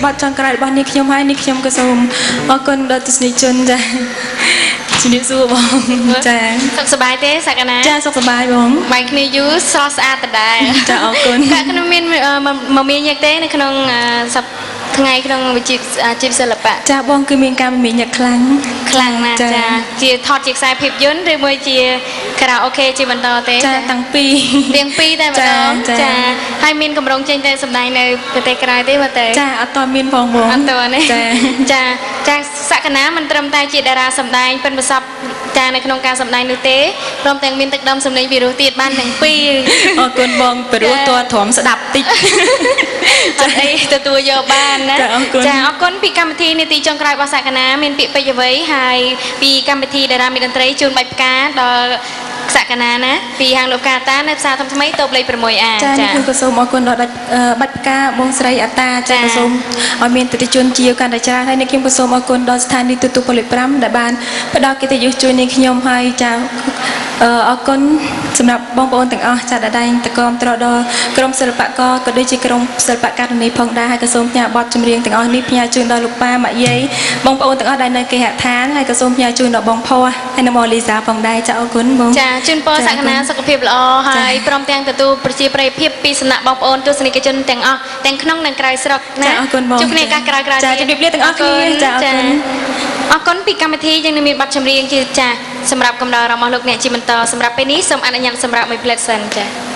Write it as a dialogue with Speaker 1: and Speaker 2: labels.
Speaker 1: បាត់ចង់ក្រៅរបស់នេះខ្ញុំហើយនេះខ្ញុំក៏សូមអរគុណដល់ទស្សនិកជនចាជំរាបសួរបងចា
Speaker 2: សុខសប្បាយទេសក្កណា
Speaker 1: ចាសុខសប្បាយបង
Speaker 2: បាយគ្នាយូរស្រស់ស្អាតដដែល
Speaker 1: ចាអរគុណ
Speaker 2: កាក់ខ្ញុំមានមមាញឹកទេនៅក្នុងថ្ងៃក្នុងវិជ្ជាជីវសិល្បៈ
Speaker 1: ចាបងគឺមានការមមាញឹកខ្លាំង
Speaker 2: ណាស់ចាជាថតជាខ្សែភាពយន្តឬមួយជាខារ៉ាអូខេជាបន្តទេ
Speaker 1: ចាតាំងពី
Speaker 2: រៀងពីតែម្ដងចាហើយមានកម្រងចេញតែសម្ដែងនៅប្រទេសក្រៅទេមើលទៅ
Speaker 1: ចាអត់តមានផងបង
Speaker 2: អត់តទេចាសក្កណាមិនត្រឹមតែជាតារាសម្ដែងប៉ិនប្រសពចានៅក្នុងការសម្ដែងនោះទេព្រមទាំងមានទឹកដមសម្លេងពីរោះទៀតបានទាំងពីរ
Speaker 1: អរគុណបងពីរោះតទ្រាំស្ដាប់តិច
Speaker 2: ចាអីទទួលយកបានណាចាអរគុណពីកម្មវិធីនីតិចុងក្រោយរបស់សក្កណាមានពាក្យពេចន៍អ្វីហើយពីកម្មវិធីតារាមេតន្ត្រីជូនបាច់ផ្កាដល់សក្កណាណាពីហាងលោកកាតានៅផ្សារធំថ្មីតូបលេខ 6A
Speaker 1: ចាខ្ញុំក៏សូមអរគុណដល់បាច់ផ្កាបងស្រីអតាចាក៏សូមឲ្យមានទស្សនិកជនជាកាន់តែច្រើនហើយនេះខ្ញុំក៏សូមអរគុណដល់ស្ថានីយ៍ទូរទស្សន៍ពលិ5ដែលបានផ្ដល់កិត្តិយសជួយនាងខ្ញុំហើយចាអរគុណសម្រាប់បងប្អូនទាំងអស់ចាដែលតែងតគាំទ្រដល់ក្រុមសិល្បករក៏ដូចជាក្រុមសិល្បករនីផងដែរហើយក៏សូមផ្ញើបទចម្រៀងទាំងអស់នេះផ្ញើជូនដល់លោកប៉ាម៉ាក់យាយបងប្អូនទាំងអស់ដែលនៅគេហដ្ឋានហើយក៏សូមផ្ញើជូនដល់បងផោះហើយនៅម៉ូលីសាផងដែរចាអរគុណបង
Speaker 2: ចាជូនពរសក្កណាសុខភាពល្អហើយព្រមទាំងទទួលប្រជាប្រិយភាពពីសំណាក់បងប្អូនទស្សនិកជនទាំងអស់ទាំងក្នុងនិងក្រៅស្រុកណា
Speaker 1: ចាអរគុណបង
Speaker 2: ជួបគ្នាឱកាសក្រោយៗ
Speaker 1: ចាជម្រាបលាទាំងអស់គ្នាចាអរគុណ
Speaker 2: អរគុណពីកម្មវិធីយើងនឹងមានបទចម្រៀងជាចាស់សម្រាប់កំដៅរបស់លោកអ្នកជាបន្តសម្រាប់ពេលនេះសូមអនុញ្ញាតសម្រាប់មួយផ្លេតសិនចា